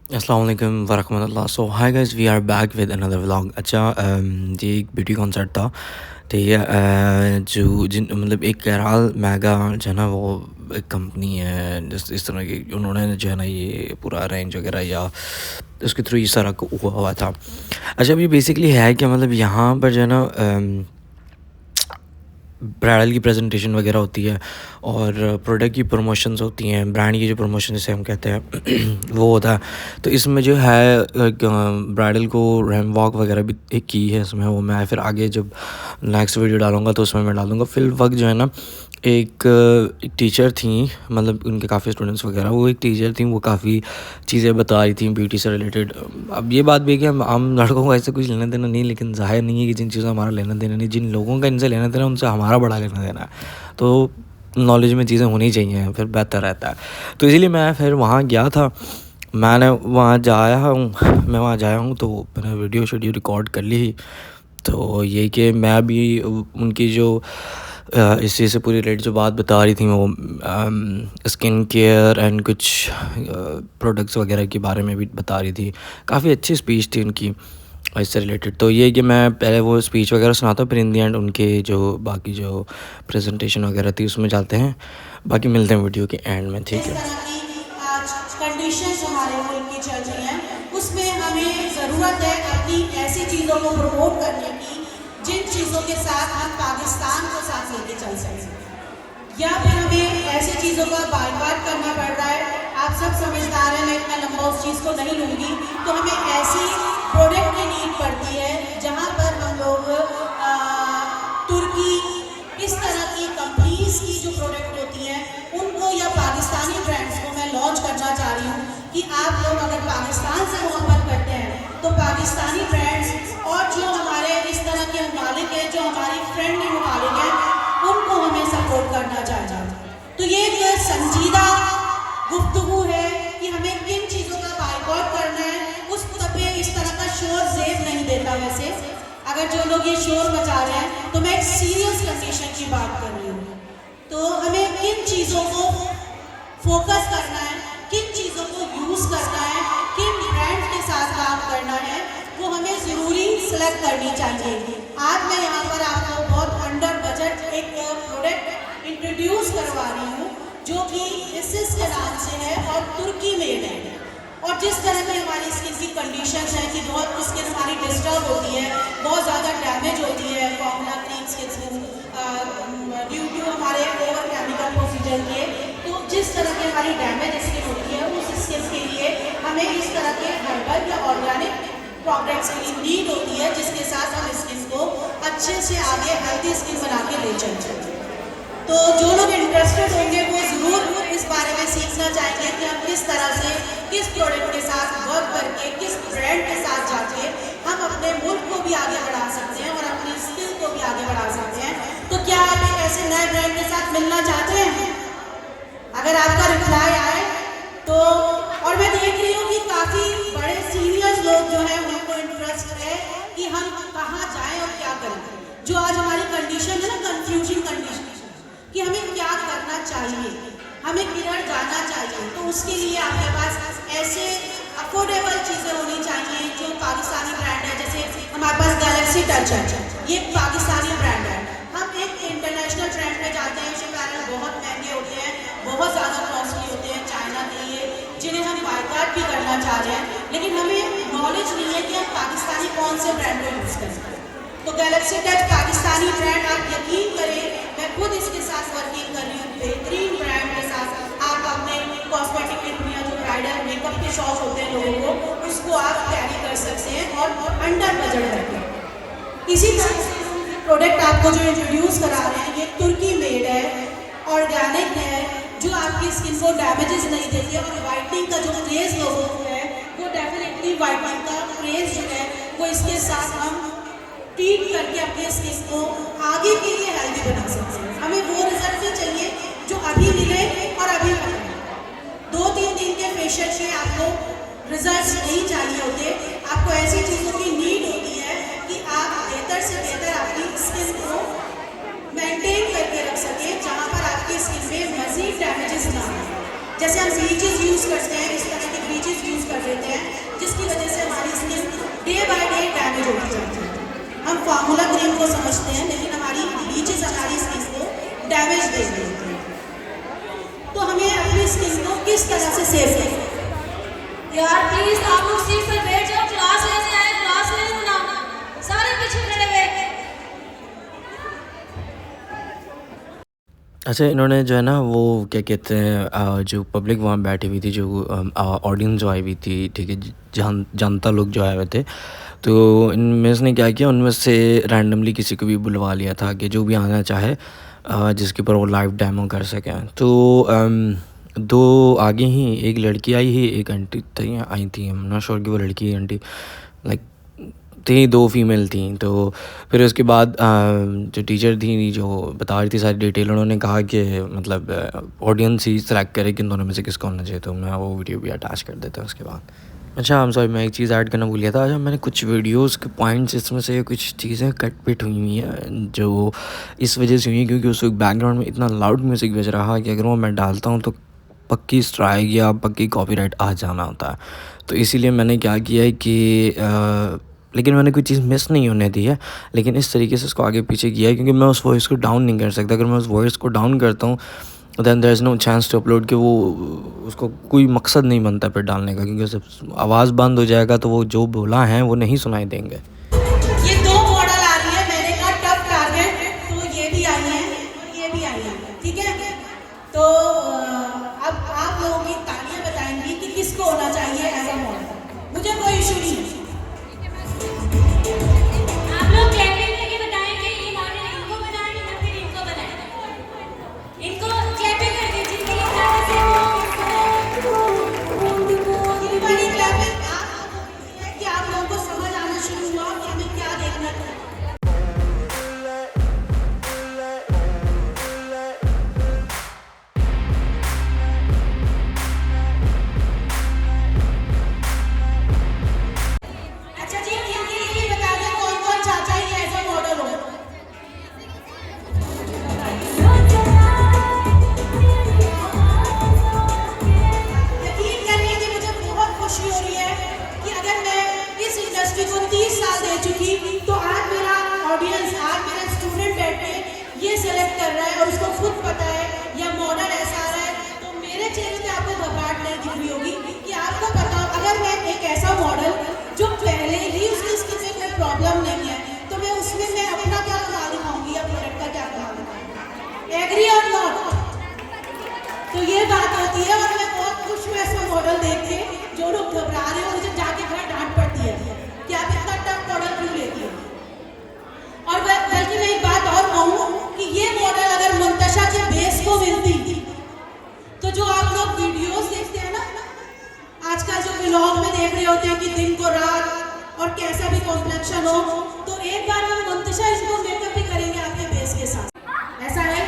अस्सलाम वालेकुम वरहमतुल्लाह। So hi guys, we are back with another vlog. अच्छा, ये एक ब्यूटी कॉन्सर्ट था, ठीक है। जो जिन मतलब एक कैराल मेगा जो है ना, वो एक कंपनी है जिस इस तरह की, उन्होंने जो है ना ये पूरा अरेंज वगैरह या उसके थ्रू ये सारा हुआ हुआ था। अच्छा, अब ये बेसिकली है कि मतलब यहाँ पर जो है ना ब्राइडल की प्रेजेंटेशन वगैरह होती है और प्रोडक्ट की प्रमोशंस होती हैं, ब्रांड की जो प्रमोशन जिसे हम कहते हैं वो होता है। तो इसमें जो है ब्राइडल को रैम वॉक वगैरह भी एक की है इसमें, वो मैं फिर आगे जब नेक्स्ट वीडियो डालूंगा तो उसमें मैं डालूंगा। फिर वक्त जो है ना एक टीचर थी, मतलब उनके काफ़ी स्टूडेंट्स वगैरह, वो एक टीचर थी, वो काफ़ी चीज़ें बता रही थी ब्यूटी से रिलेटेड। अब ये बात भी है कि हम आम लड़कों को ऐसे कुछ लेना देना नहीं, लेकिन ज़ाहिर नहीं है कि जिन चीज़ों हमारा लेना देना नहीं, जिन लोगों का इनसे लेना देना उनसे हमारा बड़ा लेना देना है, तो नॉलेज में चीज़ें होनी चाहिए, फिर बेहतर रहता है। तो इसीलिए मैं फिर वहाँ गया था, मैंने वहाँ जाया हूँ, मैं वहाँ जाया हूँ तो मैंने वीडियो रिकॉर्ड कर ली। तो ये कि मैं भी उनकी जो इस चीज़ से पूरी रिलेटेड जो बात बता रही थी, वो स्किन केयर एंड कुछ प्रोडक्ट्स वगैरह के बारे में भी बता रही थी। काफ़ी अच्छी स्पीच थी उनकी इससे रिलेटेड। तो ये कि मैं पहले वो स्पीच वगैरह सुनाता हूँ, फिर इन दी एंड उनके जो बाकी जो प्रेजेंटेशन वगैरह थी उसमें जाते हैं। बाकी मिलते हैं वीडियो के एंड में, ठीक इस है। तरह की आज कंडीशंस हमारे मुल्क की चल रही हैं, उसमें हमें ज़रूरत है अपनी ऐसी चीज़ों को प्रमोट करने की जिन चीज़ों के साथ हम पाकिस्तान को साथ लेके चल सकें, या फिर हमें ऐसी चीज़ों का बायकॉट करना पड़ रहा है। आप सब समझदार हैं, मैं इतना लंबा उस चीज़ को नहीं लूँगी। तो हमें ऐसी प्रोडक्ट की नीड पड़ती है जहाँ पर हम लोग तुर्की, इस तरह की कंपनीज की जो प्रोडक्ट होती हैं उनको, या पाकिस्तानी ब्रांड्स को मैं लॉन्च करना चाह रही हूँ कि आप लोग अगर पाकिस्तान से मोहब्बत करते हैं तो पाकिस्तानी ब्रांड्स और जो हमारे इस तरह के ममालिक हैं, जो हमारी फ्रेंडली ममालिक हैं, उनको हमें सपोर्ट करना चाहिए। तो ये एक संजीदा गुफ्तगू है कि हमें किन चीज़ों का बायकॉट करना है। उस पे इस तरह का शोर जेब नहीं देता। वैसे अगर जो लोग ये शोर मचा रहे हैं तो मैं एक सीरियस कंडीशन की बात कर रही हूँ। तो हमें किन चीज़ों को फोकस करना है, किन चीज़ों को यूज़ करना है, किन ब्रांड के साथ काम करना है, वो हमें ज़रूरी सिलेक्ट करनी चाहिए। आज मैं यहाँ पर आपको बहुत अंडर बजट एक प्रोडक्ट इंट्रोड्यूस करवा रही हूँ जो कि एसिस के नाम से है और तुर्की मेड है। और जिस तरह की हमारी स्किन की कंडीशंस हैं कि बहुत स्किन हमारी डिस्टर्ब होती है, बहुत ज़्यादा डैमेज होती है फॉर्मुला क्रीम्स के थ्रू ड्यू टू हमारे ओवर केमिकल प्रोसीजर के। तो जिस तरह की हमारी डैमेज स्किन होती है उस स्किन के लिए हमें इस तरह के हर्बल या ऑर्गेनिक प्रोडक्ट्स की नीड होती है, जिसके साथ हम स्किन को अच्छे से आगे हेल्थी स्किन बना के ले चलते हैं। तो जो लोग इंटरेस्टेड होंगे वो ज़रूर इस बारे में सीखना चाहेंगे कि हम किस तरह से किस प्रोडक्ट के साथ वर्क करके, किस ब्रांड के साथ जाके हम अपने मुल्क को भी आगे बढ़ा सकते हैं और अपनी स्किल को भी आगे बढ़ा सकते हैं। तो क्या आप एक ऐसे नए ब्रांड के साथ मिलना चाहते हैं? अगर आपका रिप्लाई आए तो। और मैं देख रही हूँ कि काफ़ी बड़े सीनियर लोग जो हैं उनको इंटरेस्ट है कि हम कहाँ जाएं और क्या करें। जो आज हमारी कंडीशन है ना, कंफ्यूजिंग कंडीशन, कि हमें क्या करना चाहिए, हमें किधर जाना चाहिए। तो उसके लिए आपके पास ऐसे अफोर्डेबल चीज़ें होनी चाहिए जो पाकिस्तानी ब्रांड है। जैसे हमारे पास गैलेक्सी टच है, ये पाकिस्तानी ब्रांड है। हम एक इंटरनेशनल ब्रांड पे जाते हैं, जो पैनल बहुत महंगे होते हैं, बहुत ज़्यादा कॉस्टली होते हैं चाइना के लिए, जिन्हें हम बायकॉट भी करना चाह रहे हैं, लेकिन हमें नॉलेज नहीं है कि हम पाकिस्तानी कौन से ब्रांड को यूज़ करें। तो गैलेक्सी टच पाकिस्तानी ब्रांड, आप यकीन करें मैं खुद इसके साथ वर्किंग कर रही हूँ, बेहतरीन ब्रांड के साथ। आप अपने कॉस्मेटिक किट में जो ब्राइडल मेकअप के शौक होते हैं लोगों को, उसको आप कैरी कर सकते हैं और अंडर बजट करके। इसी तरह से प्रोडक्ट आपको जो इंट्रोड्यूस करा रहे हैं, ये तुर्की मेड है, ऑर्गेनिक है, जो आपकी स्किन को डैमेजेस नहीं देती है। और वाइटनिंग का जो क्रेज लोगों को है, वो डेफिनेटली वाइटनिंग का क्रेज जो है वो इसके साथ हम ट्रीट करके अपने स्किन को आगे के लिए हेल्दी बना सकते हैं। हमें वो रिजल्ट भी चाहिए जो अभी मिले और अभी मिले। 2-3 दिन के फेशियल से आपको रिजल्ट्स नहीं चाहिए होते। आपको ऐसी चीज़ों की नीड होती है कि आप बेहतर से बेहतर अपनी स्किन को मेंटेन करके रख सकें, जहाँ पर आपकी स्किन में मजीद डैमेजेस ना हो। जैसे हम ब्लीचेस यूज़ करते हैं, इस तरह के चीज़ यूज़ कर देते हैं जिसकी वजह से हमारी skin day by day damage होती जाती है। हम फार्मूला क्रीम को समझते हैं लेकिन हमारी ब्लीचेस हमारी स्किन को डैमेज दे देती हैं। तो हमें अपनी स्किन को किस तरह से सेव करें? यार प्लीज आप लोग सीट पर बैठ जाओ, क्लास लेने आए, क्लास लेने ना, सारे पीछे खड़े हुए। अच्छा, इन्होंने जो है ना वो क्या कहते हैं जो पब्लिक वहाँ बैठी हुई थी, जो ऑडियंस जो आई हुई थी, ठीक है, जनता लोग जो आए हुए थे, तो इनमें इसने क्या किया, उनमें से रैंडमली किसी को भी बुलवा लिया था कि जो भी आना चाहे जिसके ऊपर वो लाइव डेमो कर सकें। तो दो आगे ही एक लड़की आई ही, एक आंटी थी आई थी, हम नॉट श्योर कि वो लड़की आंटी लाइक थी, दो फीमेल थी। तो फिर उसके बाद जो टीचर थी जो बता रही थी सारी डिटेल, उन्होंने कहा कि मतलब ऑडियंस ही सेलेक्ट करे कि इन दोनों में से किसको होना चाहिए। तो मैं वो वीडियो भी अटैच कर देता हूँ उसके बाद। अच्छा, हम सॉरी, मैं एक चीज़ ऐड करना भूल गया था। अच्छा, मैंने कुछ वीडियोस के पॉइंट्स इसमें से कुछ चीज़ें कट पिट हुई हुई हैं जो इस वजह से हुई हैं क्योंकि उस वक्त बैकग्राउंड में इतना लाउड म्यूज़िक बज रहा कि अगर वो मैं डालता हूँ तो पक्की स्ट्राइक या पक्की कॉपीराइट आ जाना होता है। तो इसीलिए मैंने क्या किया है कि लेकिन मैंने कोई चीज़ मिस नहीं होने दी है, लेकिन इस तरीके से इसको आगे पीछे किया है क्योंकि मैं उस वॉइस को डाउन नहीं कर सकता। अगर मैं उस वॉइस को डाउन करता हूँ then there is no chance to upload, कि वो उसको कोई मकसद नहीं बनता फिर डालने का, क्योंकि उससे आवाज़ बंद हो जाएगा तो वो जो बोला है वो नहीं सुनाई देंगे। ये दो मॉडल आ रही है, मैंने कहा टफ टारगेट, तो ये भी आई है और ये भी आई है, ठीक है। तो अब आप लोगों की तालियां बताएंगी कि किसको होना चाहिए एज अ मॉडल। मुझे कोई इशू नहीं है। आप लोग क्लैपिंग करके बताएं कि ये मॉडल इनको बनाएं या फिर इनको बनाएं। इनको क्लैपिंग करके जिनकी इजाजत है बड़ी क्लैपिंग है कि आप लोगों को समझ आना शुरू हुआ कि हमें क्या देखना है। अच्छा जी, इनके लिए भी बता दें कौन कौन चाचा ये एज अ मॉडल हो। यकीन करिए कि मुझे बहुत खुशी हो रही है कि अगर मैं इस इंडस्ट्री को 30 साल दे चुकी तो आज मेरा ऑडियंस, आज मेरा स्टूडेंट बैठ के ये सेलेक्ट कर रहा है और उसको खुद पता है या मॉडल ऐसा आ रहा है, तो मेरे चेहरे पे आपको घबराहट नहीं दिख रही होगी कि आपको पता हो अगर मैं एक ऐसा मॉडल जो पहले ही उसकी स्किन में कोई प्रॉब्लम नहीं है तो मैं उसमें मैं अपना क्या कमा दिखाऊंगी या प्रोडक्ट का क्या कमा दिखाऊंगी। एग्री और नॉट? तो ये बात होती है और मैं बहुत खुश हूँ ऐसा मॉडल देख के। जो लोग घबरा रहे हो मुझे जाके घर डांट पड़ती है कि आप इतना टफ मॉडल क्यों लेती हो। और बल्कि मैं एक बात और कहूँ कि ये मॉडल अगर मुंतशा के बेस को मिलती तो जो आप लोग वीडियोस देखते हैं ना आजकल जो व्लॉग में देख रहे होते हैं कि दिन को रात और कैसा भी कॉम्प्लेक्शन हो, तो एक बार हम मुंतशा इसको मेकअप भी करेंगे आपके बेस के साथ। ऐसा है?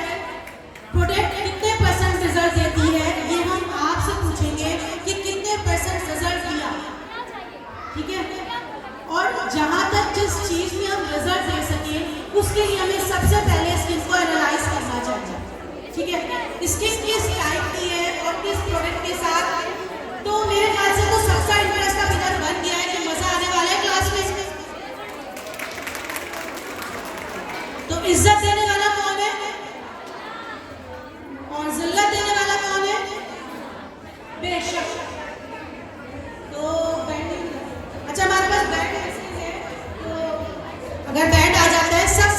प्रोडक्ट कितने % रिजल्ट देती है ये हम आपसे पूछेंगे कि कितने % रिजल्ट दिया, ठीक है। और जहाँ तक जिस चीज़ में हम रिजल्ट दे सके उसके लिए हमें सबसे पहले स्किन को एनालाइज करना चाहिए, ठीक है। स्किन किस टाइप की है और किस प्रोडक्ट के साथ, तो मेरे ख्याल से तो सबका इंटरेस्ट अब इधर बन गया है कि मजा आने वाला है क्लास में। तो इज्जत देने वाला कौन है और जिल्लत देने वाला कौन है? बेशक। तो बैंड, अच्छा हमारे पास बैंड है, तो अगर बैंड आ जाता है सब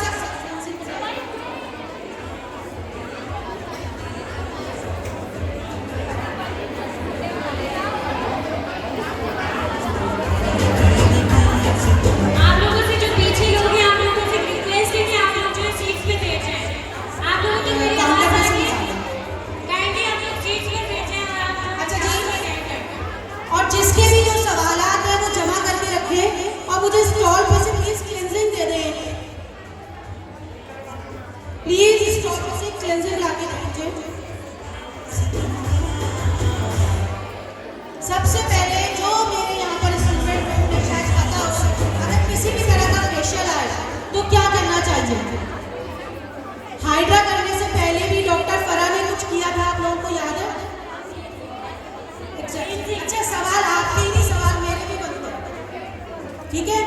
ठीक है,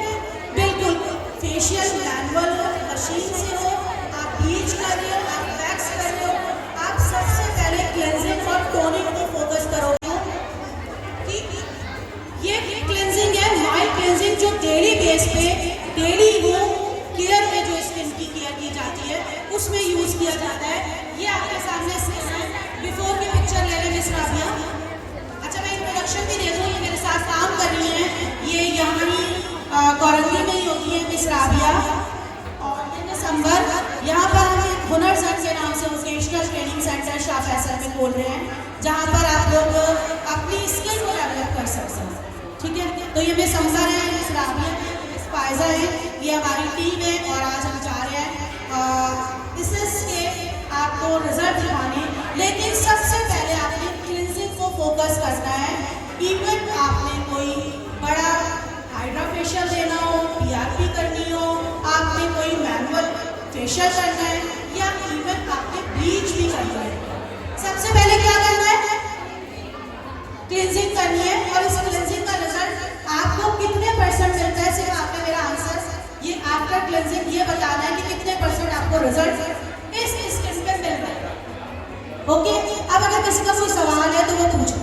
बिल्कुल फेशियल मैनुअल हो, मशीन से हो, आप ब्लीच कर रहे हो, आप वैक्स कर रहे हो, आप सबसे पहले क्लेंजिंग और टोनिंग को फोकस करोगे। ठीक, ये क्लेंजिंग है माइल्ड क्लेंजिंग जो डेली बेस पे डेली वो केयर में जो स्किन की केयर की जाती है उसमें यूज किया जाता है। ये आपके सामने स्किन है, बिफोर की पिक्चर ले लें मिस राबिया। अच्छा मैं इंट्रोडक्शन भी दे दूँ, ये मेरे साथ काम कर रही हैं, ये यहाँ ही कॉलोनी में ही होती है मिस राबिया और ये मिस अंबर। यहाँ पर हम एक हुनर सेंटर के नाम से vocational training centre Shah Faisal में खोल रहे हैं, जहाँ पर आप लोग अपनी स्किल को डेवलप कर सकते हैं। ठीक है, तो ये मिस अंबर है, मिस राबिया है, मिस फायजा है, ये हमारी टीम है और आज हम जा रहे हैं इसके आपको रिजल्ट दिखाने। लेकिन सबसे पहले आपने क्लिनजिंग को फोकस करना है। इवन आपने कोई बड़ा हाइड्रा फेशियल देना हो, पीआरपी करनी हो, आपने कोई मैनुअल फेशियल करना है या इवन आपने ब्लीच भी करना है, सबसे पहले क्या करना है? क्लिनजिंग करनी है। और इस क्लिनजिंग का रिजल्ट आपको कितने परसेंट मिलता है, सिर्फ आपने मेरा आंसर ये आफ्टर क्लिनजिंग ये बताना है कि कितने परसेंट आपको रिजल्ट इस स्किन पे मिल रहा है। ओके, अब अगर किसी का कोई सवाल है तो वो पूछो।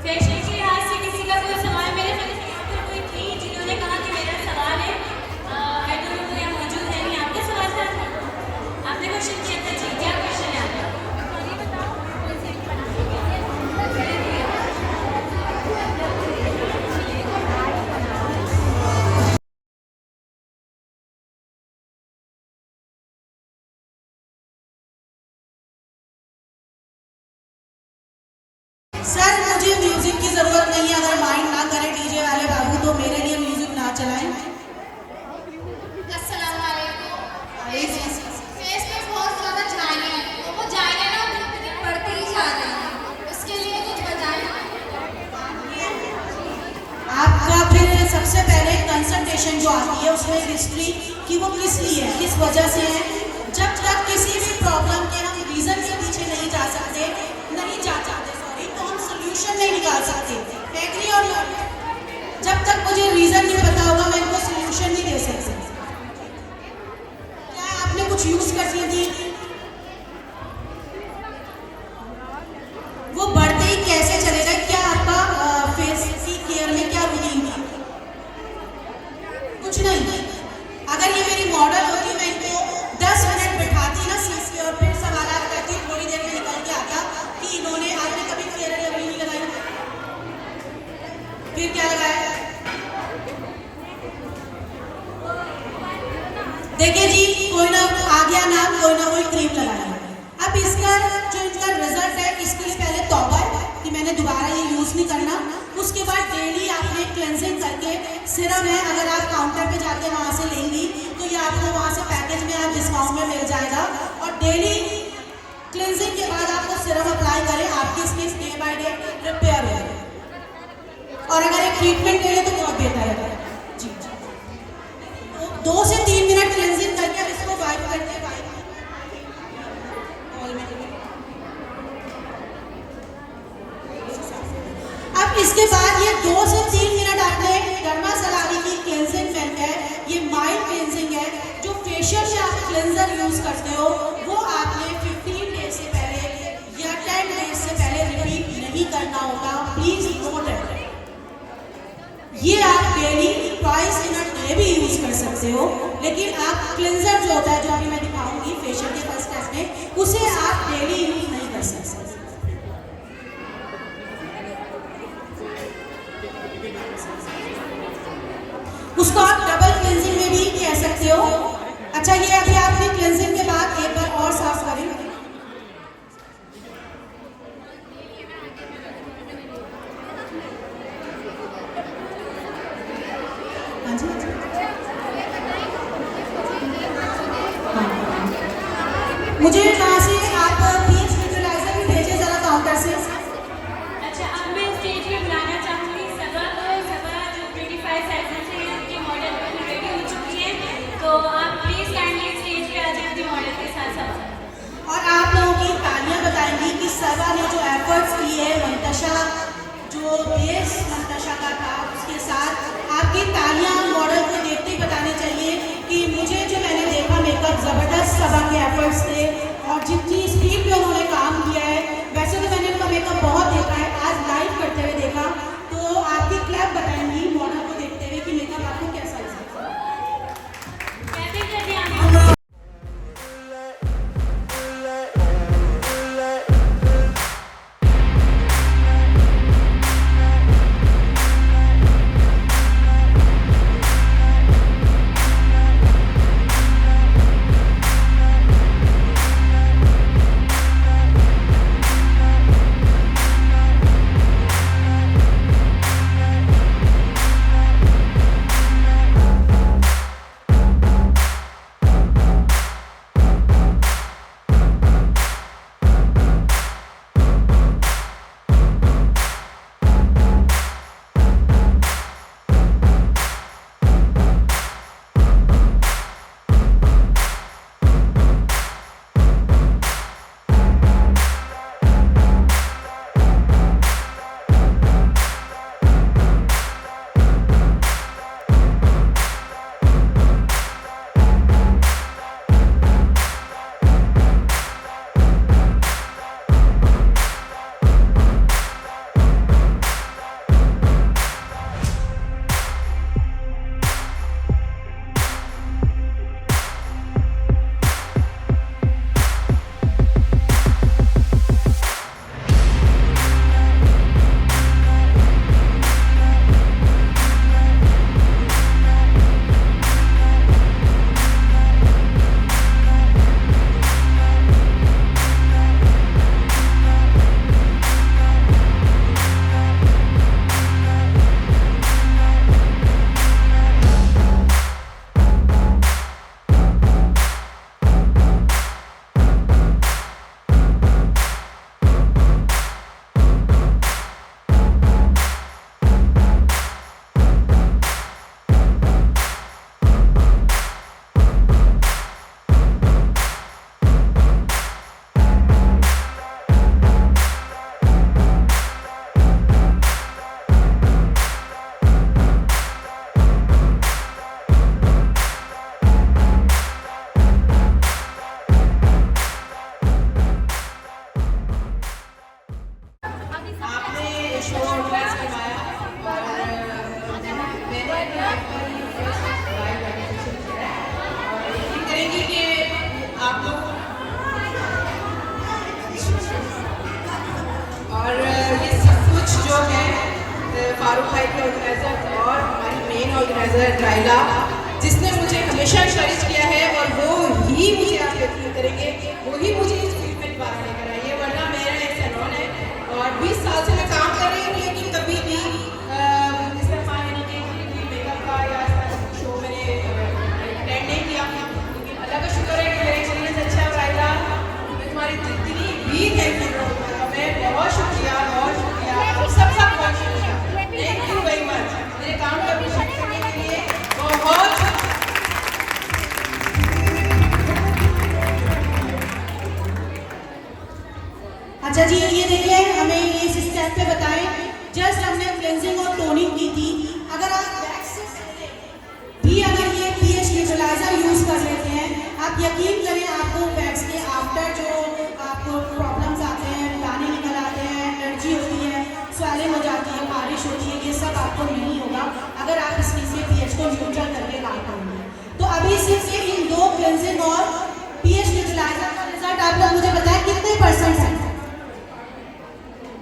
फेशियल के लिहाज से किसी का कोई सवाल? मेरे ख्याल से यहाँ पर कोई थी जिन्होंने कहा कि मेरा सवाल है, आई डोंट नो यहाँ मौजूद है नहीं। आपका सवाल था, आपने क्वेश्चन किया था जी, क्या क्वेश्चन है आपका? सर मुझे म्यूजिक की जरूरत नहीं है, अगर माइंड ना करे डीजे वाले बाबू तो मेरे लिए म्यूजिक ना चलाएं। अस्सलाम वालेकुम। फेस पे बहुत ज़्यादा झाइयाँ हैं, तो वो झाइयाँ ना दिन पे दिन बढ़ती ही जा रही हैं, उसके लिए कुछ बताएं। आपका फिर सबसे पहले कंसल्टेशन जो आती है उसमें हिस्ट्री कि वो किस लिए है, किस वजह से है। जब तक किसी भी प्रॉब्लम के हम रीजन के पीछे नहीं जा सकते, तो हम सोल्यूशन नहीं निकाल सकते। एग्री और जब तक मुझे रीजन नहीं पता होगा मैं इनको सोल्यूशन नहीं दे सकती। क्या आपने कुछ यूज करनी थी, वो बढ़ते ही कैसे चलेगा? क्या आपका फेस की केयर में क्या रूटीन थी? कुछ नहीं। अगर ये मेरी मॉडल होती मैं इनको 10 मिनट बिठाती ना सीट पे और फिर सवाल करती, थोड़ी देर में निकल के आता कि इन्होंने आपने कभी फेयर एंड लवली नहीं लगाई, फिर क्या लगाया? देखिए जी, कोई ना आ गया नाम, कोई ना कोई क्रीम लगाया। अब इसका जो इनका रिजल्ट है, इसके लिए पहले तौबा है कि मैंने दोबारा ये यूज नहीं करना। उसके बाद डेली आपने क्लेंजिंग करके सिरम है, अगर आप काउंटर पे जाके वहाँ से लेंगी तो ये आपको वहाँ से पैकेज में आप डिस्काउंट में मिल जाएगा। और डेली क्लेंजिंग के बाद आपको सिरम अप्लाई करें, आपकी skin day by day repair हो। और अगर एक ट्रीटमेंट ले तो बहुत बेहतर है जी। 2 से 3 मिनट क्लेंजिंग करके अब इसको वाइप करते हैं। अब इसके बाद ये 2 से 3 मिनट आपने डर्मा सलारी की क्लेंजिंग है, ये माइल्ड क्लेंजिंग है। जो फेशियल से आप क्लेंजर यूज करते हो वो आपने 15 डेज से पहले या 10 डेज से पहले रिपीट नहीं करना होगा। Please note it. ये आप daily twice in a day भी यूज कर सकते हो, लेकिन आप क्लेंजर जो होता है, जो अभी मैं दिखाऊंगी फेशियल के फर्स्ट स्टेप में, उसे आप डेली यूज नहीं कर सकते। उसको आप डबल क्लेंजिंग में भी कह सकते हो। अच्छा, ये अभी आपने क्लेंजिंग के बाद एक बार और साफ करें। हाँ जी, मुझे कहाँ से आप पीच न्यूट्रलाइजर भी भेजे जरा काउंटर से। अच्छा, अब मैं स्टेज पे बुलाना चाहूँगी सबा को। सबा जो 25 सेकंड से उनके मॉडल पर रेडी हो चुकी है, तो आप प्लीज काइंडली स्टेज पे आ जाए अपने मॉडल के साथ सबा। और आप लोगों की तालियां बताएंगी कि सबा ने जो एफर्ट्स किए हैं, मंतशा जो बेस मंतशा का और जितनी स्पीड पे उन्होंने काम किया है, वैसे तो मैंने उनका मेकअप बहुत देखा है, आज लाइव करते हुए देखा, तो आपकी क्लैप बताएंगी मॉडल को देखते हुए कि मेकअप आपको कैसा लगा। कैसे कर दिया आपने? और ये सब कुछ जो है फारूक भाई के ऑर्गेनाइजर और हमारी मेन ऑर्गेनाइजर राइला, जिसने मुझे हमेशा इंकरेज किया है, और वो ही मुझे आप यकीन करेंगे, वो ही मुझे इस फील्ड में दोबारा लेकर आई है। वरना मेरा एक सैलून है और 20 साल से मैं काम कर रही हूँ, लेकिन कभी भी इस तरह मेकअप का या शो मैंने अटेंड नहीं किया। लेकिन अल्लाह का शुक्र है कि मेरे एक्सपीरियंस अच्छा है। राइला, मैं तुम्हारी जितनी भी थैंक यू रहूँगा, मैं बहुत शुक्रिया आप सबका बहुत शुक्रिया। थैंक यू वेरी मच मेरे काम को अप्रिशिएट करने के लिए। बहुत अच्छा जी, ये देखिए, हमें ये इस स्टेप पे बताएं। जस्ट हमने क्लेंजिंग और टोनिंग की थी। अगर आप वैक्स से पहले भी अगर ये पीएच न्यूट्रलाइजर यूज कर लेते हैं, आप यकीन करें आपको वैक्स के आफ्टर जो आपको प्रॉब्लम्स आते हैं, दाने निकल आते हैं, एलर्जी होती है, स्वेलिंग हो जाती है, बारिश होती है, ये सब आपको नहीं होगा अगर आप इसमें से पीएच को न्यूट्रल करके ला पाएंगे। तो अभी सिर्फ इन 2 क्लेंजिंग और पीएच न्यूट्रलाइजर का रिजल्ट आप लोग मुझे बताएं कितने परसेंट है?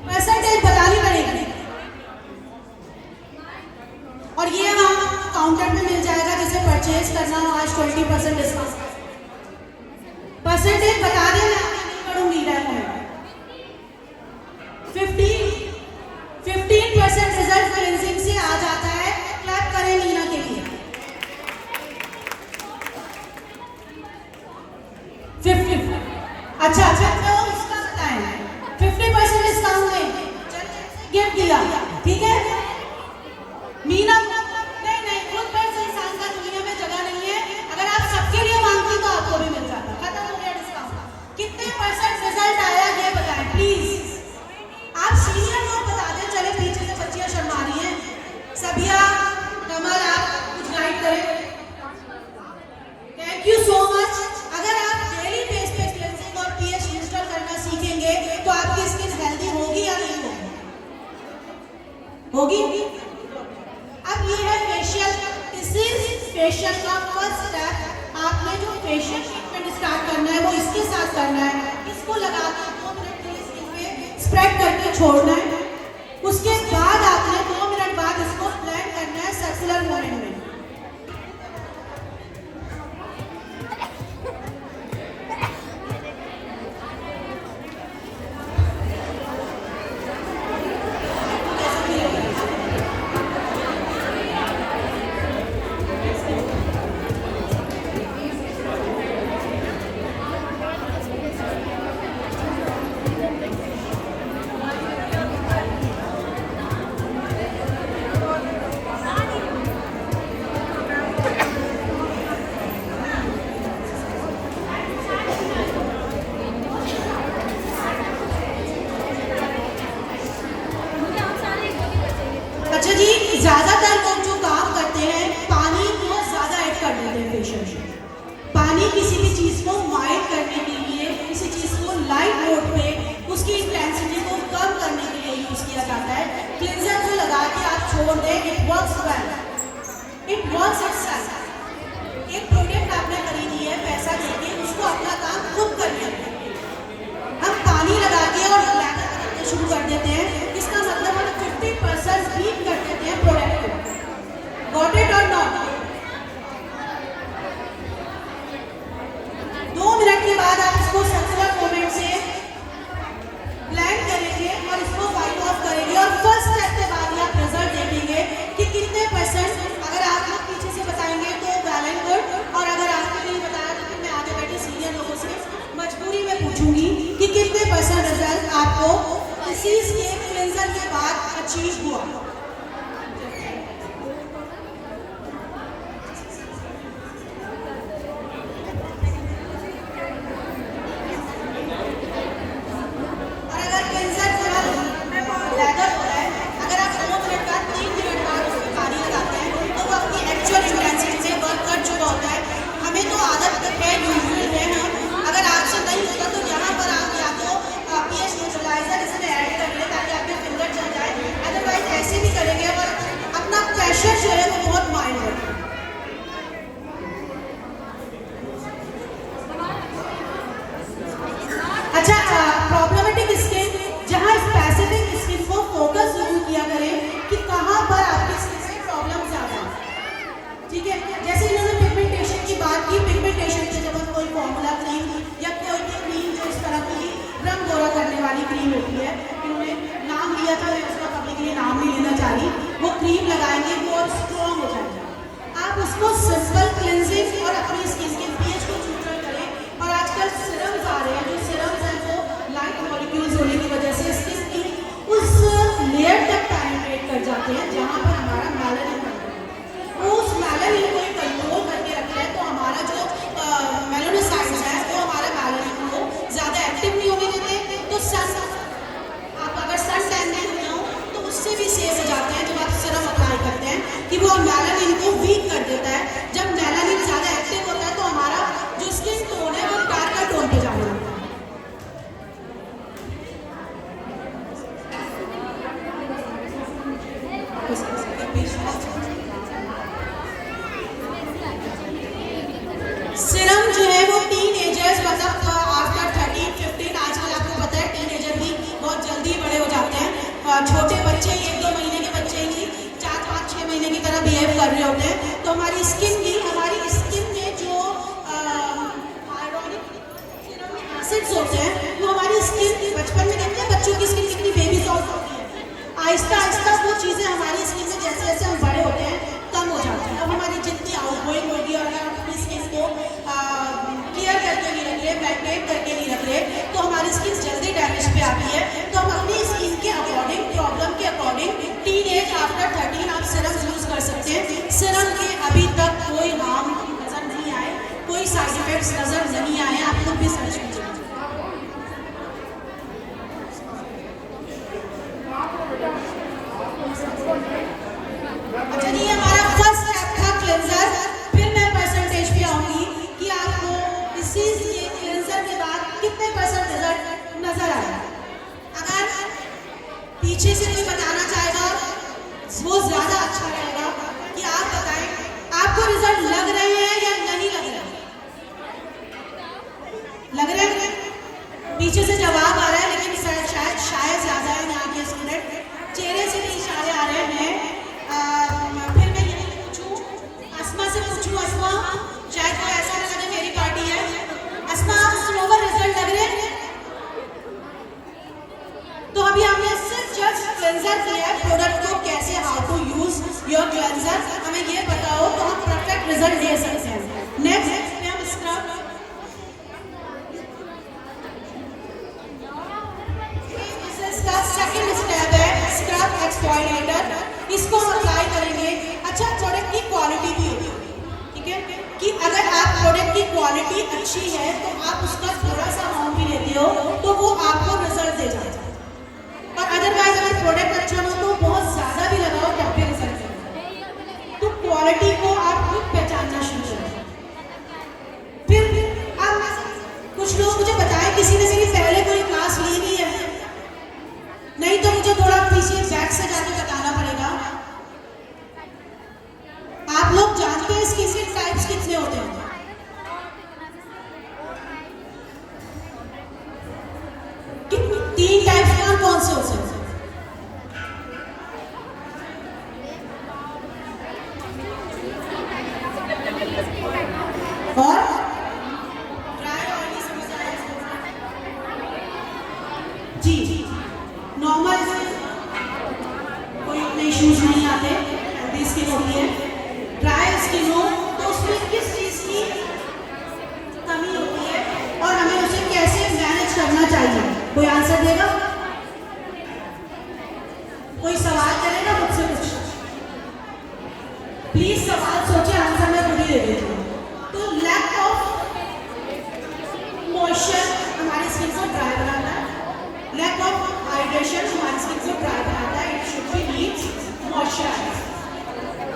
परसेंटेज बतानी पड़ेगी। और ये हम काउंटर पे मिल जाएगा, जिसे परचेज करना हो आज 20% डिस्काउंट। परसेंटेज बता देना, नहीं पढ़ूंगी मैं। 15% रिजल्ट क्लेंजिंग से आ जाता है। क्लैप करें नीना के लिए। 50। अच्छा तो इसका बताएं 50% डिस्काउंट में गिफ्ट दिया, ठीक है मीना? नहीं, खुद पैसे इंसान का दुनिया में जगह नहीं है। अगर आप सबके लिए मांगती तो आपको भी मिल जाता। खत्म हो गया डिस्काउंट। कितने परसेंट रिजल्ट आया ये बताएं प्लीज। आप सीनियर लोग बता दें, चले पीछे से बच्चियां शर्मा रही हैं। सबिया, कमल, आप कुछ गाइड करें। Thank you so much. अगर आप डेली बेस पे क्लेंजिंग और पीएच होगी? अब ये है फेशियल। इसी फेशियल का फर्स्ट स्टेप, आपने जो फेशियल ट्रीटमेंट स्टार्ट करना है वो इसके साथ करना है। इसको लगा के 2 मिनट के लिए स्किन पे स्प्रेड करके छोड़ना है। उसके बाद आपने 2 मिनट बाद इसको ब्लेंड करना है सर्कुलर मोशन में। अच्छा जी, ज्यादातर लोग जो काम करते हैं पानी को ज्यादा ऐड कर देते हैं फेशियल में। पानी किसी भी चीज को माइल्ड करने के लिए, किसी चीज को लाइट मोड पे उसकी इंटेंसिटी को कम करने के लिए यूज किया जाता है। क्लींजर को लगा के आप छोड़ दें, it works well, it works itself. एक प्रोडक्ट आपने खरीदी है पैसा देके, उसको अपना काम खुद करना है। हम पानी लगा के और ब्लैकर करना शुरू कर देते हैं, इसका मतलब हम 50% हीट कर देते हैं प्रोडक्ट को। गॉट इट और नॉट? 2 मिनट के बाद आप इसको सर्कुलर मोमेंट से ब्लेंड करेंगे और इसको वाइप ऑफ करेंगे और फर्स्ट स्टेप के बाद ही आप रिजल्ट देखेंगे कि कितने परसेंट। अगर आप लोग पीछे से बताएंगे तो वेल एंड गुड, और अगर आपने नहीं बताया तो फिर मैं आगे बैठे सीनियर लोगों से मजबूरी में पूछूंगी कि कितने परसेंट रिजल्ट आपको इसी के क्लींजर के बाद अचीव हुआ। और अगर क्लींजर लेदर हो रहा है, अगर आप 2 मिनट बाद 3 मिनट बाद उसमें पानी लगाते हैं तो वो अपनी एक्चुअल इंटेंसिटी से वर्क कर चुका होता है। हमें तो आदत है, यूजुअल है। हम अगर आपसे नहीं होता तो यहाँ पर आप या तो पीएच न्यूट्रलाइजर इसमें ऐड कर लें ताकि आपके फिंगर चल जाए, अदरवाइज ऐसे भी करेंगे और अपना प्रेशर जो है वो बहुत माइल्ड है। अच्छा, प्रॉब्लमेटिक स्किन, जहाँ स्पेसिफिक स्किन को फोकस जरूर किया करें कि कहाँ पर आपकी स्किन में प्रॉब्लम ज़्यादा है। ठीक है, जैसे इन्होंने पिगमेंटेशन की बात की, पिगमेंटेशन पे जब कोई फॉर्मूला क्रीम या कोई भी क्रीम जो इस तरह की रंग गोरा करने वाली क्रीम होती है, इन्होंने नाम लिया था, मैं उसका पब्लिकली नाम नहीं लेना चाह रही, वो क्रीम लगाएंगे वो और स्ट्रॉन्ग हो जाएगा। आप उसको सिंपल क्लिनजिंग और अपनी स्किन के पीएच को न्यूट्रल करें। और आजकल सिरम्स आ रहे हैं, जो सिरम्स हैं वो लाइट मॉलिक्यूल्स होने की वजह से स्किन की उस लेयर तक पेनिट्रेट कर जाते हैं जहाँ पर हमारा मेलानिन बनता है। उस मेलानिन को कंट्रोल करके रखता है, तो हमारा जो मेलानोसाइट्स है वो हमारा मेलानिन को ज़्यादा एक्टिव नहीं होने देते। तो सन, आप अगर सन टैन नहीं हुए हो तो उससे भी सेव हो जाते हैं जब आप सिरम अप्लाई करते हैं कि वो मेलानिन को वीक कर देता है। जब मेलानिन ज़्यादा एक्टिव होता है तो हमारा जो स्किन टोन है वो डार्कर टोन पे जाने लगता है। सिरम जो है वो टीनेजर्स, मतलब आफ्टर 13, 15, आजकल आपको पता है टीनेजर भी बहुत जल्दी बड़े हो जाते हैं। छोटे बच्चे 1-2 महीने के बच्चे ही 4, 5, 6 महीने की तरह बिहेव कर रहे होते हैं। तो हमारी स्किन में जो हाइड्रोनिक एसिड्स होते हैं वो हमारी स्किन, बचपन में देखते हैं बच्चों की स्किन कितनी बेबी सॉफ्ट होती है, आहिस्ता आहिस्ता वो चीज़ें हमारी स्किन में जैसे जैसे हम बड़े होते हैं कम हो जाती है। अब हमारी जितनी आउटगोइंग होगी और अगर हम अपनी स्किन को क्लियर करके नहीं रख रहे, मैग्नेट करके नहीं रख रहे, तो हमारी स्किन जल्दी डैमेज पे आती है। तो हम अपनी स्किन के अकॉर्डिंग, प्रॉब्लम के अकॉर्डिंग टीनेज आफ्टर 13 आप सिरम यूज़ कर सकते हैं। सिरम के अभी तक कोई हार्म नज़र नहीं आए, कोई साइड इफेक्ट्स नज़र नहीं आए, आप खुद भी समझ लीजिए। अच्छा जी, हमारा फर्स्ट स्टेप था क्लेंजर। फिर मैं परसेंटेज पे आऊँगी कि आपको इसी क्लेंजर के बाद कितने परसेंट रिजल्ट नजर आया। अगर पीछे से कोई बताना चाहेगा वो ज़्यादा अच्छा रहेगा कि आप बताएं आपको रिजल्ट लग रहे हैं या नहीं लग रहे हैं? लग रहे हैं? पीछे से जवाब आ रहा है लेकिन शायद ज़्यादा है यहाँ के स्टूडेंट, चेहरे से भी इशारे आ रहे हैं। फिर मैं यही पूछूं, अस्मा से पूछूं, अस्मा शायद कोई ऐसा ना लगे मेरी पार्टी है। अस्मा आप स्लोवर रिजल्ट लग रहे हैं? तो अभी हमने सिर्फ जस्ट क्लेंजर किया है, प्रोडक्ट को कैसे how to use your cleanser हमें ये पता हो तो हम परफेक्ट रिजल्ट दे सकते हैं। नेक्स्ट हम स्क्रब, इसका सेकंड स्टेप है स्क्रब एक्सफोलिएटर। इसको हम अप्लाई करेंगे। अच्छा, प्रोडक्ट की क्वालिटी भी होगी, ठीक है, कि अगर आप प्रोडक्ट की क्वालिटी अच्छी है तो आप उसका थोड़ा सा अमाउंट भी लेते हो तो वो आपको रिजल्ट दे जाता है, और अदरवाइज अगर प्रोडक्ट अच्छा हो तो बहुत ज़्यादा भी लगाओ तब भी रिजल्ट देगा। तो क्वालिटी को आप खुद पहचानना शुरू करें। फिर आप कुछ लोग मुझे बताएं किसी ने मेरी पहले कोई क्लास ली नहीं है, नहीं तो मुझे थोड़ा पीछे बैक से जाके बताना पड़ेगा। आप लोग जानते हैं स्किन के टाइप्स कितने होते हैं? तीन टाइप्स कौन से होते हैं? और ड्राई ऑयली समझ आया? जी, नॉर्मल कोई इतने इश्यूज नहीं आते, हेल्दी स्किन होती है। ड्राई स्किन हो तो उसमें किस चीज़ की कमी होती है और हमें उसे कैसे मैनेज करना चाहिए? कोई आंसर देगा? कोई सवाल करेगा मुझसे कुछ? प्लीज सवाल सोचे, आंसर मैं खुद ही दे देती हूँ। तो लैक ऑफ मॉइस्चर हमारी स्किन को ड्राई बनाता है, लैक ऑफ हाइड्रेशन हमारी स्किन को ड्राई बनाता है। It should be needs moisturiser,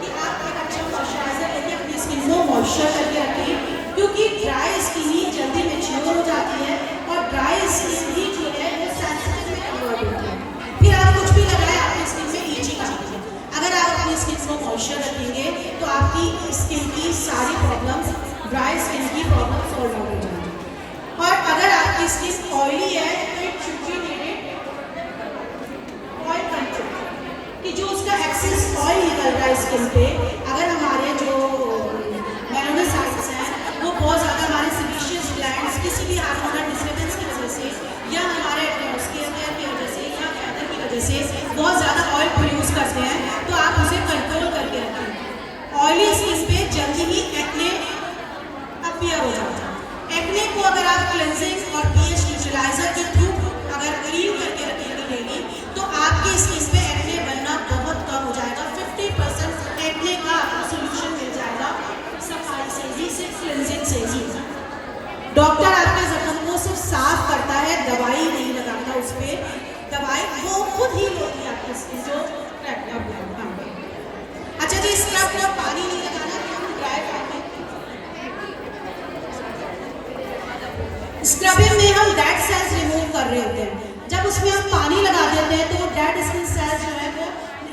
कि आप एक अच्छा मॉइस्चराइजर लेके अपनी स्किन को मॉइस्चर करके रखें, क्योंकि ड्राई स्किन ही जल्दी मैच्योर हो जाती है और ड्राई स्किन ही जो है वो सेंसिटिव में कन्वर्ट होती है। फिर आप कुछ भी लगाए आपकी स्किन में ईचिंग आती है। अगर आप अपनी स्किन को मॉइस्चर रखेंगे तो आपकी स्किन की सारी प्रॉब्लम्स, ड्राई स्किन की प्रॉब्लम सॉल्व हो जाएगी। और अगर आपकी स्किन ऑयली है तो it should be needed oil control, कि जो उसका एक्सेस ऑयल निकल रहा है स्किन पे, अगर हमारे जो मेलानोसाइट्स हैं वो बहुत ज़्यादा हमारे सीबेशियस ग्लैंड्स किसी भी हार्मोनल डिस्टर्बेंस की वजह से या हमारे स्किन केयर की वजह से या वेदर की वजह से बहुत ज़्यादा ऑयल प्रोड्यूस करते हैं, तो आप उसे कंट्रोल करके रखें। ऑयली स्किन पे जल्दी ही एक्ने अपीयर हो जाता है। एक्ने को अगर आप क्लेंजिंग और पीएच न्यूट्रलाइजर के थ्रू अगर क्लीन करके रखेंगे डेली तो आपकी स्किन पे एक्ने बनना बहुत कम हो जाएगा। 50% एक्ने का आपको सोल्यूशन मिल जाएगा सफाई से ही, सिर्फ क्लेंजिंग से ही। डॉक्टर आपके जख्म को सिर्फ साफ करता है, दवाई नहीं लगाता उस पर, दवाई वो खुद ही होती है आपकी स्किन जो क्रैक अप। अच्छा जी, स्क्रब को पानी नहीं लगाना, हम ड्राई पानी। स्क्रबिंग में हम डेड सेल्स रिमूव कर रहे होते हैं। जब उसमें हम पानी लगा देते हैं तो वो डेड स्किन सेल्स जो है वो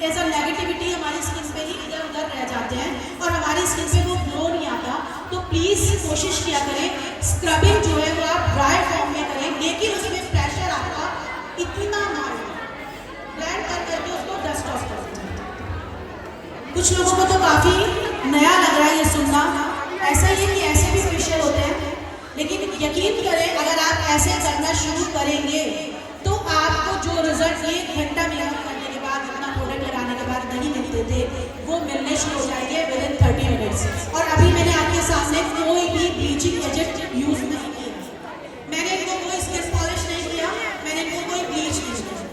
एज अ नेगेटिविटी हमारी स्किन पे ही इधर उधर रह जाते हैं और हमारी स्किन पे वो ग्लो नहीं आता। तो प्लीज़ कोशिश किया करें स्क्रबिंग जो है वो आप ड्राई फॉर्म में करें, लेकिन उसमें प्रेशर आपका इतना ना हो, ब्लेंड कर करके उसको डस्ट ऑफ कर दीजिए। कुछ लोगों को तो काफ़ी नया लग रहा है ये सुनना, ऐसा ही है कि ऐसे भी फेशियल होते हैं, लेकिन यकीन करें अगर आप ऐसे करना शुरू करेंगे तो आपको जो रिजल्ट 1 घंटा मेकअप करने के बाद, अपना प्रोडक्ट लगाने के बाद नहीं मिलते थे, वो मिलने शुरू हो जाएंगे विदिन 30 मिनट्स। और अभी मैंने आपके सामने कोई भी ब्लीचिंग एजेंट यूज नहीं किया, मैंने इनको कोई स्किन पॉलिश नहीं किया, मैंने इनको कोई ब्लीच नहीं किया।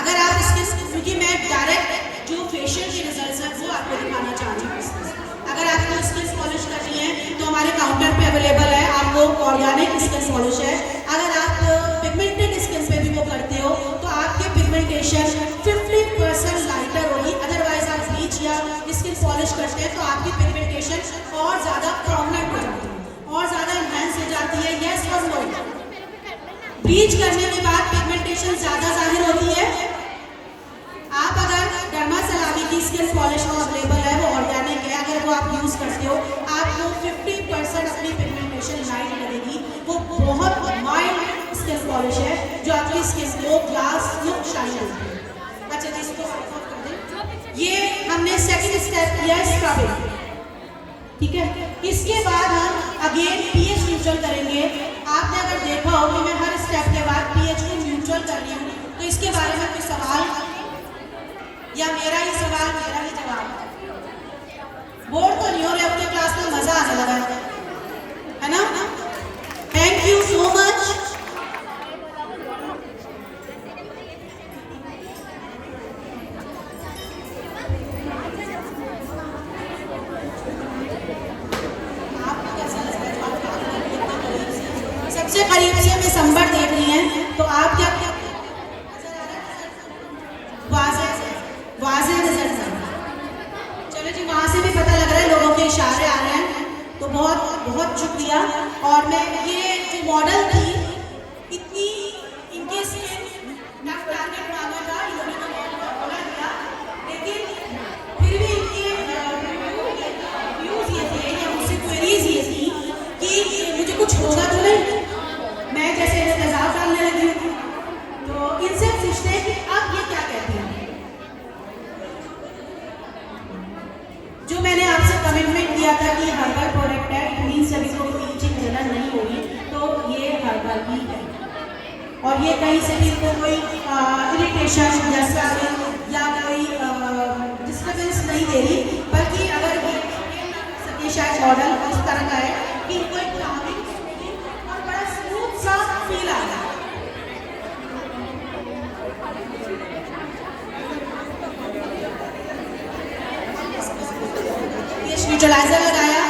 अगर आप इसके, क्योंकि मैं डायरेक्ट जो फेशियल के रिजल्ट है वो आपको दिखाना चाहती हूँ। अगर आपको स्किन पॉलिश करनी है तो हमारे काउंटर पे अवेलेबल है, आपको ऑर्गेनिक स्किन पॉलिश है। अगर आप पिगमेंटेड स्किन पे भी वो करते हो तो आपके पिगमेंटेशन 50% लाइटर होगी। अदरवाइज आप ब्लीच या स्किन पॉलिश करते हैं तो आपकी पिगमेंटेशन और ज़्यादा प्रोमिनेंट हो जाती है और ज़्यादा इन्हेंस हो जाती है। यस और नो? ब्लीच करने के बाद पिगमेंटेशन ज़्यादा जाहिर होती है। आप अगर डर्मा यूज़ करते हो आपको 50% अपनी पिगमेंटेशन लाइट लगेगी। वो बहुत माइल्ड स्किन पॉलिश है जो आपकी स्किन को ग्लास लुक शाइन देती है। अच्छा जी, इसको ऑफ कर दें। ये हमने सेकंड स्टेप किया है स्क्रबिंग, ठीक है। इसके बाद हम अगेन पीएच न्यूट्रल करेंगे। आपने अगर देखा हो कि मैं हर स्टेप के बाद पीएच को न्यूट्रल कर रही हूँ, तो इसके बारे में कोई सवाल या मेरा ही सवाल मेरा ही जवाब? बोर तो नहीं हो रहे? अपने क्लास में मजा आने लगा है ना? Thank you so much. सबसे करीब से हमें संबर देख रही हैं, तो आप क्या वाज़ेह रिजल्ट है। चलो जी, वहाँ से भी पता लग रहा है, लोगों के इशारे आ रहे हैं, तो बहुत बहुत शुक्रिया। और मैं ये जो मॉडल थी इतनी इनके स्किन टफ टारगेट मांगा था, इन्होंने तो बोला दिया, लेकिन फिर भी इनके व्यूज़ ये थे या मुझसे क्वेरीज ये थी कि मुझे कुछ होगा तो नहीं, मैं जैसे तेजाब डालने लगी हूँ। तो इनसे पूछते हैं कि अब ये क्या कहते हैं। जो मैंने आपसे कमिटमेंट किया था कि हर्बल प्रोडक्ट है, मीन सभी को टीचिंग जलन नहीं होगी, तो ये हर्बल ही है। और ये कहीं से भी इनको कोई इरिटेशन जैसा या कोई डिस्टर्बेंस नहीं दे रही, बल्कि अगर ये शायद मॉडल उस तरह का है कि इनको एक calming और बड़ा स्मूथ सा फील आ रहा है। न्यूट्रलाइजर लगाया।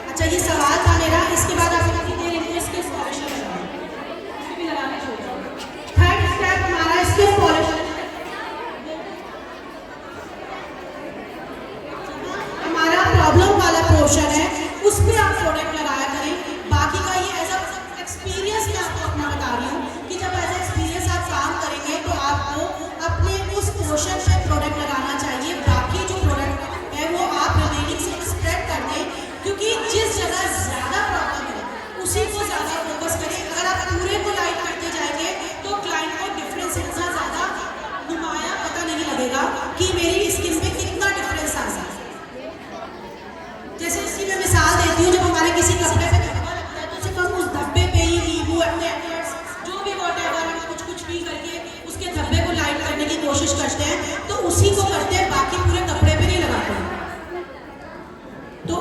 अच्छा, ये सवाल था मेरा। इसके बाद आप कितनी देर इनको स्किन पॉलिश भी लगाना चाहिए। थर्ड स्टेप हमारा स्किन पॉलिश। हमारा प्रॉब्लम वाला पोर्शन है, उस पर आप प्रोडक्ट लगाया करें। बाकी का ये एज अ एक्सपीरियंस मैं आपको अपना बता रही हूँ कि जब एज अ एक्सपीरियंस आप काम करेंगे तो आपको अपने उस पोर्शन पे प्रोडक्ट लगाना चाहिए। बाकी जो प्रोडक्ट है वो आप रिमेनिंग से स्प्रेड कर दें, क्योंकि जिस जगह ज़्यादा प्रॉब्लम है उसी को ज़्यादा फोकस करें। अगर आप पूरे को लाइट करते जाएंगे तो क्लाइंट को डिफरेंस इतना ज़्यादा नुमाया पता नहीं लगेगा कि मेरी स्किन पे कितना डिफरेंस आ रहा है। जैसे इसकी मैं मिसाल देती हूँ, जब हमारे किसी कपड़े पे धब्बा लगता है तो सिर्फ हम उस धब्बे पे ही नींबू जो भी वॉटेवर हम कुछ भी करके उसके धब्बे को लाइट करने की कोशिश करते हैं, तो उसी को करते हैं, बाकी पूरे कपड़े पे नहीं लगाते। तो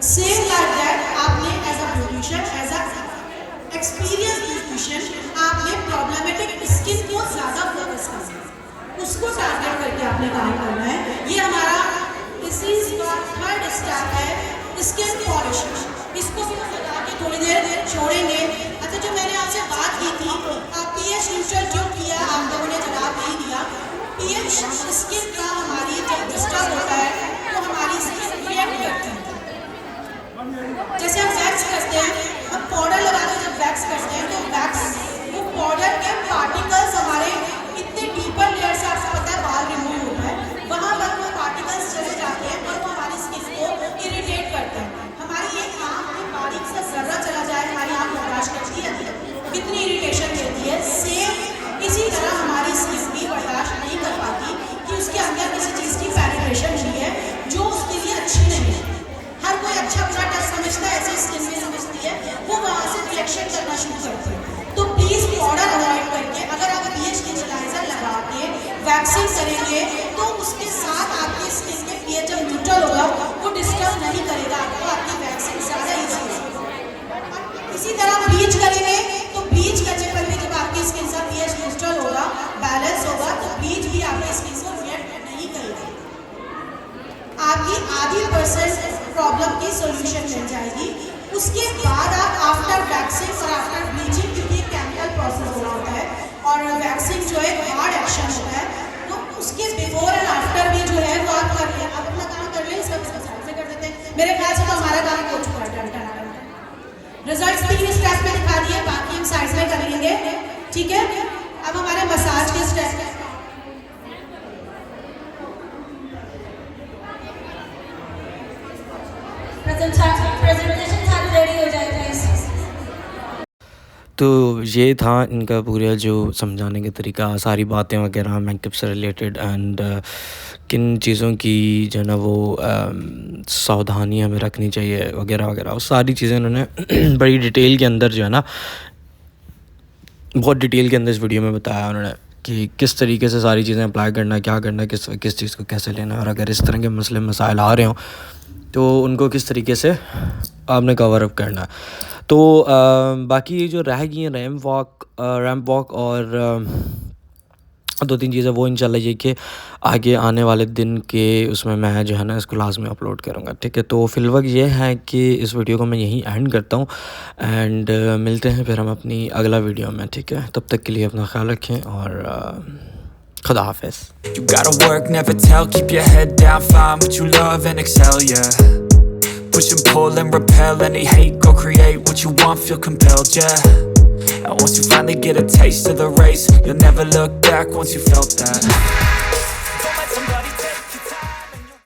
सेम लाइक दैट आपने as a beautician, as a experience beautician, आपने प्रॉब्लमेटिक स्किन को ज़्यादा फोकस करना है, उसको टारगेट करके आपने काम करना है। ये हमारा डिसीज का थर्ड स्टेप है स्किन पॉलिश। इसको भी हम लगा के थोड़ी देर छोड़ेंगे। अच्छा, जो मैंने आपसे बात की थी, पीएच न्यूट्रल जो किया आप लोगों ने जवाब नहीं दिया। पीएच स्किन का हमारी जब डिस्टर्ब होता है तो हमारी स्किन रिएक्ट करती है। जैसे हम वैक्स करते हैं, हम पाउडर लगा के जब वैक्स करते हैं तो वैक्स वो पाउडर के पार्टिकल्स हमारे इतने डीपर लेयर से, आपको पता है बाल रिमूव होता है, वहाँ पर वो पार्टिकल्स चले जाते हैं और वो हमारी स्किन को इरिटेट करते हैं। हमारी एक आँख में बारीक सा जर्रा चला जाए, हमारी आँख बर्दाश्त करती है, कितनी इरिटेशन देती है। सेम इसी तरह हमारी स्किन भी बर्दाश्त नहीं कर पाती कि उसके अंदर किसी चीज़ की पेनिट्रेशन हुई है जो उसके लिए अच्छी नहीं है। हर कोई अच्छा बुरा टच समझता है, ऐसी स्किन में समझती है, वो वहाँ से रिएक्शन करना शुरू करती है। तो प्लीज़ पाउडर अवॉइड करके अगर आप पीएच न्यूट्रलाइजर लगा के वैक्सिंग करेंगे तो उसके साथ आपकी स्किन के पीएच जब न्यूट्रल होगा वो डिस्टर्ब नहीं करेगा आपको, आपकी वैक्सिंग ज़्यादा ईजी होगी। इसी तरह ब्लीच करेंगे तो ब्लीच करने पर भी जब आपकी स्किन का पीएच न्यूट्रल होगा, बैलेंस होगा, तो ब्लीच भी आपकी स्किन को रिएक्ट नहीं करेगी। आपकी आधी % प्रॉब्लम की सोल्यूशन मिल जाएगी। उसके बाद आप आफ्टर वैक्सिंग और आफ्टर ब्लीचिंग, क्योंकि केमिकल प्रोसेस हो रहा होता है और वैक्सिंग जो है हार्ड एक्शन होता है, तो उसके बिफोर एंड आफ्टर भी जो है वो आप कर लें। आप अपना काम कर लें, सब साइड में कर देते हैं। मेरे ख्याल से तो हमारा काम हो चुका है। रिजल्ट्स 3 स्टेप में दिखा दिए, बाकी हम साइड में कर लेंगे, ठीक है। अब हमारे मसाज के स्टेप है। प्रेजेंटेशन सारी रेडी हो जाए प्लीज। तो ये था इनका पूरा जो समझाने का तरीका, सारी बातें वगैरह मेकअप से रिलेटेड एंड किन चीज़ों की जो है ना वो सावधानी हमें रखनी चाहिए वगैरह वगैरह, वो सारी चीज़ें उन्होंने बड़ी डिटेल के अंदर जो है ना, बहुत डिटेल के अंदर इस वीडियो में बताया उन्होंने कि किस तरीके से सारी चीज़ें अप्लाई करना है, क्या करना है, किस चीज़ को कैसे लेना है, और अगर इस तरह के मसले मसाइल आ रहे हों तो उनको किस तरीके से आपने कवर अप करना है। तो बाकी ये जो रह गई हैं रैम्प वॉक और 2-3 चीज़ें, वो इंशाल्लाह ये कि आगे आने वाले दिन के उसमें मैं जो है ना इसको लाजमी अपलोड करूँगा, ठीक है। तो फ़िलवक्त ये है कि इस वीडियो को मैं यहीं एंड करता हूँ एंड मिलते हैं फिर हम अपनी अगला वीडियो में, ठीक है। तब तक के लिए अपना ख्याल रखें और खुदा हाफिज़। You gotta work, never tell, keep your head down, find what you love and excel, yeah. Push and pull and repel any hate, go create what you want, feel compelled, yeah. And once you finally get a taste of the race, you'll never look back once you felt that.